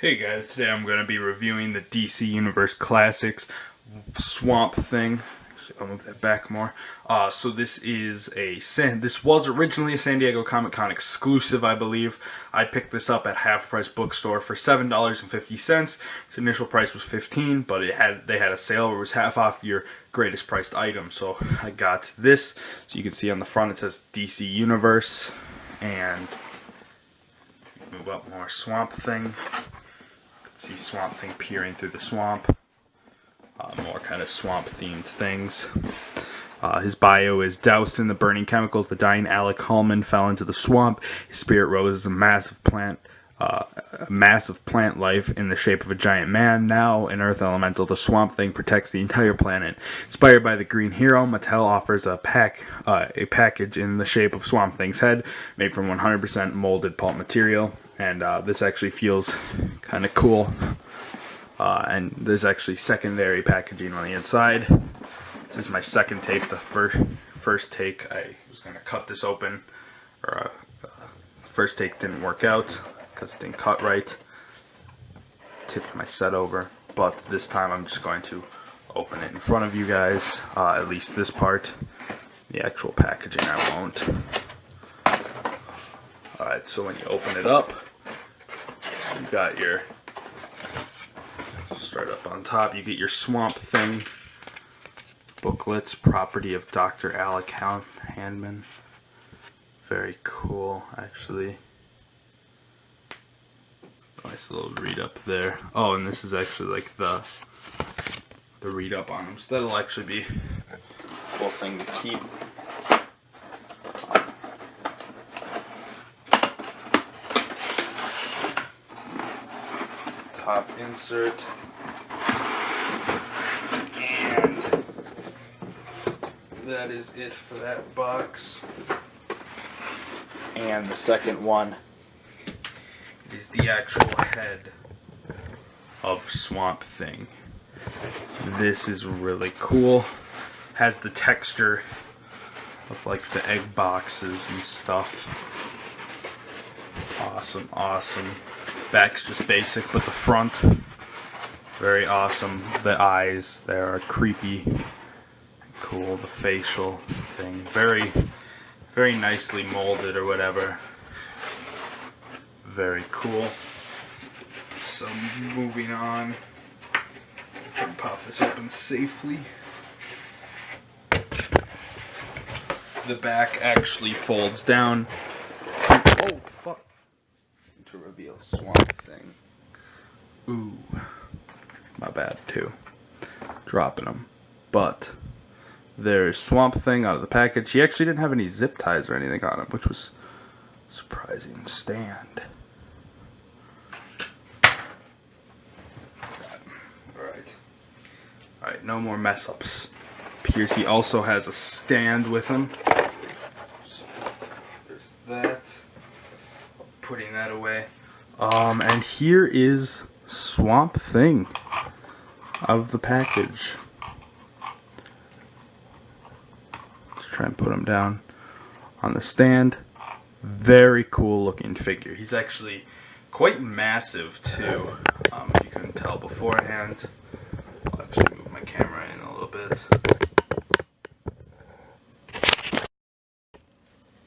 Hey guys, today I'm going to be reviewing the DC Universe Classics Swamp Thing. Actually, I'll move that back more. So this was originally a San Diego Comic-Con exclusive, I believe. I picked this up at Half Price Bookstore for $7.50. Its initial price was $15, but they had a sale where it was half off your greatest priced item. So I got this. So you can see on the front it says DC Universe, and move up more, Swamp Thing. See Swamp Thing peering through the swamp. More kind of swamp themed things. His bio is doused in the burning chemicals. The dying Alec Hallman fell into the swamp. His spirit rose as a massive plant life in the shape of a giant man. Now an earth elemental, the Swamp Thing protects the entire planet. Inspired by the Green Hero, Mattel offers a package in the shape of Swamp Thing's head, made from 100% molded pulp material. And this actually feels kind of cool. And there's actually secondary packaging on the inside. This is my second take. The first take, I was going to cut this open. First take didn't work out because it didn't cut right. Tipped my set over. But this time I'm just going to open it in front of you guys. At least this part. The actual packaging I won't. Alright, so when you open it up, you got your, start up on top, you get your Swamp Thing booklets, property of Dr. Alec Hallman. Very cool, actually. Nice little read up there. Oh, and this is actually like the read up on them. So that'll actually be a cool thing to keep. Top insert, and that is it for that box. And the second one is the actual head of Swamp Thing. This is really cool. Has the texture of like the egg boxes and stuff. Awesome, awesome. Back's just basic, but the front, very awesome. The eyes there are creepy, cool. The facial thing, very, very nicely molded or whatever. Very cool. So moving on, try and pop this open safely. The back actually folds down. Oh fuck! To reveal Swamp Thing. Ooh, my bad too. Dropping them, but there's Swamp Thing out of the package. He actually didn't have any zip ties or anything on him, which was surprising. Stand. Alright, no more mess ups. Appears he also has a stand with him. So there's that. Putting that away. And here is Swamp Thing of the package. Let's try and put him down on the stand. Very cool looking figure. He's actually quite massive too. If you couldn't tell beforehand. I'll actually move my camera in a little bit.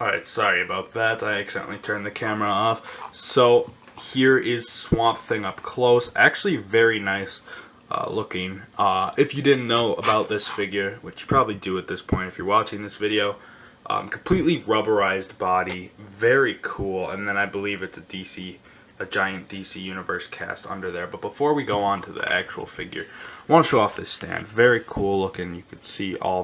Alright, sorry about that. I accidentally turned the camera off. So here is Swamp Thing up close. Actually very nice looking. If you didn't know about this figure, which you probably do at this point if you're watching this video, completely rubberized body, very cool. And then I believe it's a giant DC Universe cast under there. But before we go on to the actual figure, I want to show off this stand. Very cool looking. You can see all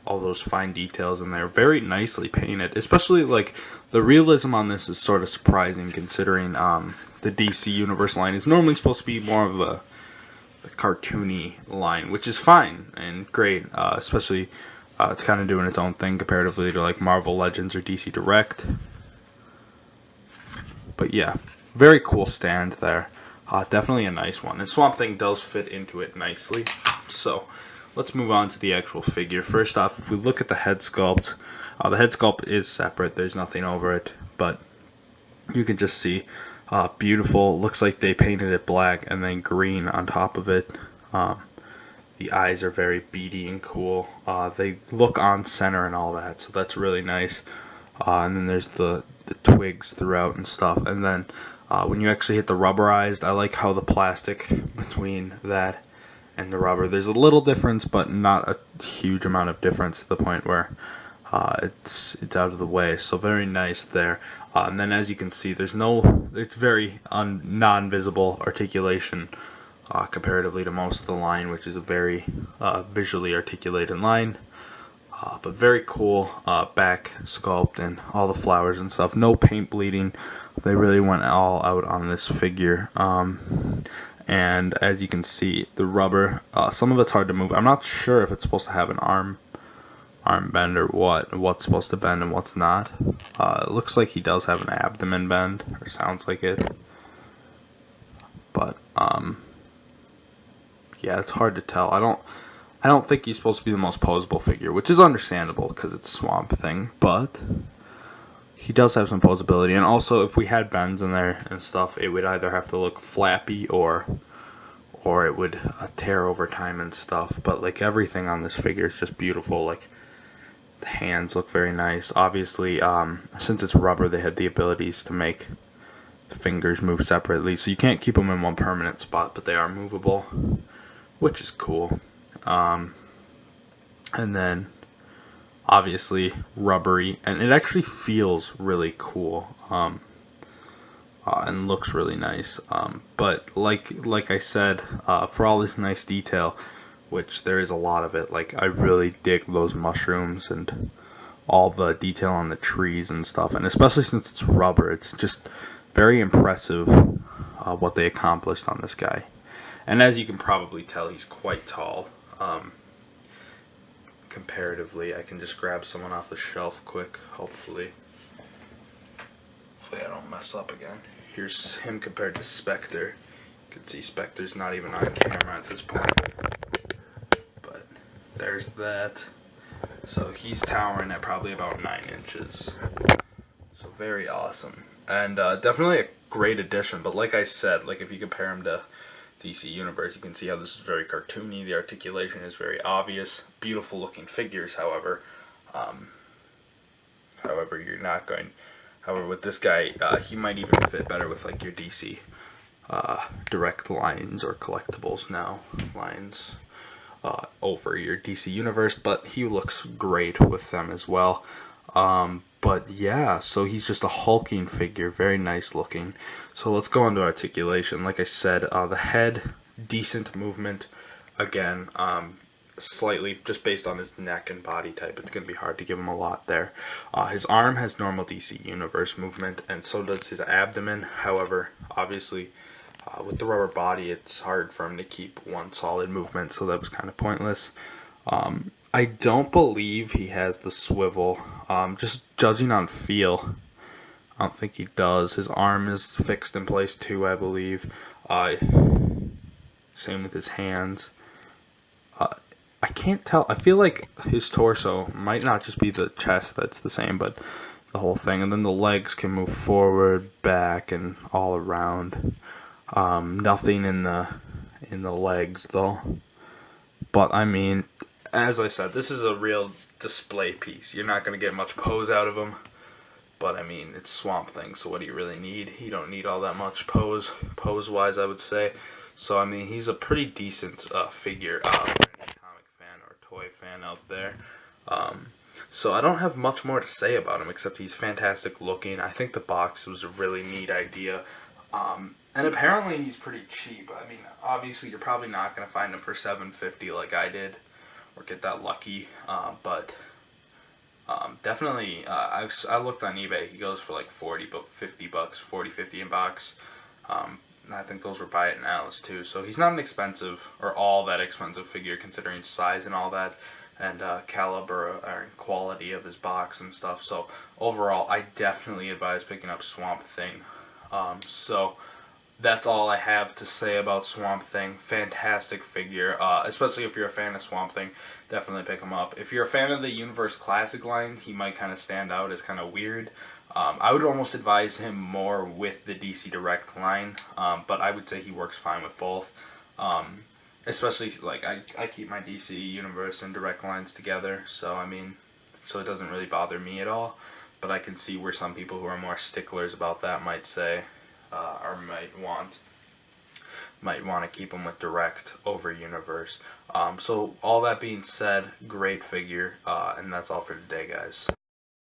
those fine details in there. Very nicely painted. Especially like the realism on this is sort of surprising considering the DC Universe line is normally supposed to be more of a cartoony line, which is fine and great. Especially it's kind of doing its own thing comparatively to like Marvel Legends or DC Direct. But yeah, very cool stand there. Definitely a nice one. And Swamp Thing does fit into it nicely. So let's move on to the actual figure. First off, if we look at the head sculpt, the head sculpt is separate. There's nothing over it, but you can just see Beautiful. Looks like they painted it black and then green on top of it. The eyes are very beady and cool. They look on center and all that, so that's really nice. And then there's the twigs throughout and stuff. And then when you actually hit the rubberized, I like how the plastic between that and the rubber, there's a little difference, but not a huge amount of difference to the point where it's out of the way. So very nice there. And then as you can see, it's very non-visible articulation comparatively to most of the line, which is a very visually articulated line. But very cool back sculpt and all the flowers and stuff. No paint bleeding. They really went all out on this figure. And as you can see, the rubber, some of it's hard to move. I'm not sure if it's supposed to have an arm bend or what's supposed to bend and what's not. It looks like he does have an abdomen bend, or sounds like it. But yeah, it's hard to tell. I don't think he's supposed to be the most posable figure, which is understandable because it's Swamp Thing, but he does have some posability. And also, if we had bends in there and stuff, it would either have to look flappy or it would tear over time and stuff. But like everything on this figure is just beautiful. Like the hands look very nice. Obviously, since it's rubber, they had the abilities to make the fingers move separately, so you can't keep them in one permanent spot, but they are movable, which is cool. And then obviously rubbery, and it actually feels really cool, and looks really nice. But like I said, for all this nice detail, which there is a lot of it, like I really dig those mushrooms and all the detail on the trees and stuff, and especially since it's rubber, it's just very impressive what they accomplished on this guy. And as you can probably tell, he's quite tall. Comparatively, I can just grab someone off the shelf quick, hopefully I don't mess up again. Here's him compared to Spectre. You can see Spectre's not even on camera at this point, but there's that. So he's towering at probably about 9 inches. So very awesome. And definitely a great addition, but like I said, like if you compare him to DC Universe, you can see how this is very cartoony. The articulation is very obvious. Beautiful looking figures, however. You're not going. However, with this guy, he might even fit better with like your DC direct lines or collectibles now lines over your DC Universe, but he looks great with them as well. But yeah, so he's just a hulking figure, very nice looking. So let's go on to articulation. Like I said, the head, decent movement. Again, slightly, just based on his neck and body type, it's going to be hard to give him a lot there. His arm has normal DC Universe movement, and so does his abdomen. However, obviously, with the rubber body, it's hard for him to keep one solid movement, so that was kind of pointless. I don't believe he has the swivel. Just judging on feel, I don't think he does. His arm is fixed in place too, I believe. Same with his hands. I can't tell. I feel like his torso might not just be the chest that's the same, but the whole thing. And then the legs can move forward, back, and all around. Nothing in the legs though. But I mean, as I said, this is a real display piece. You're not going to get much pose out of him. But I mean, it's Swamp Thing, so what do you really need? You don't need all that much pose-wise, I would say. So I mean, he's a pretty decent figure for any comic fan or toy fan out there. So I don't have much more to say about him, except he's fantastic looking. I think the box was a really neat idea. And apparently he's pretty cheap. I mean, obviously you're probably not going to find him for $7.50 like I did, or get that lucky, but definitely, I looked on eBay, he goes for like 40, but 50 bucks, 40, 50 in box. And I think those were buy it nows too, so he's not an expensive, or all that expensive figure considering size and all that, and caliber or quality of his box and stuff. So overall, I definitely advise picking up Swamp Thing. So that's all I have to say about Swamp Thing. Fantastic figure, especially if you're a fan of Swamp Thing. Definitely pick him up. If you're a fan of the Universe Classic line, he might kind of stand out as kind of weird. I would almost advise him more with the DC Direct line, but I would say he works fine with both. Especially like I keep my DC Universe and Direct lines together, so I mean, so it doesn't really bother me at all. But I can see where some people who are more sticklers about that might say, or might want to keep them with Direct over Universe. So all that being said, great figure, and that's all for today, guys.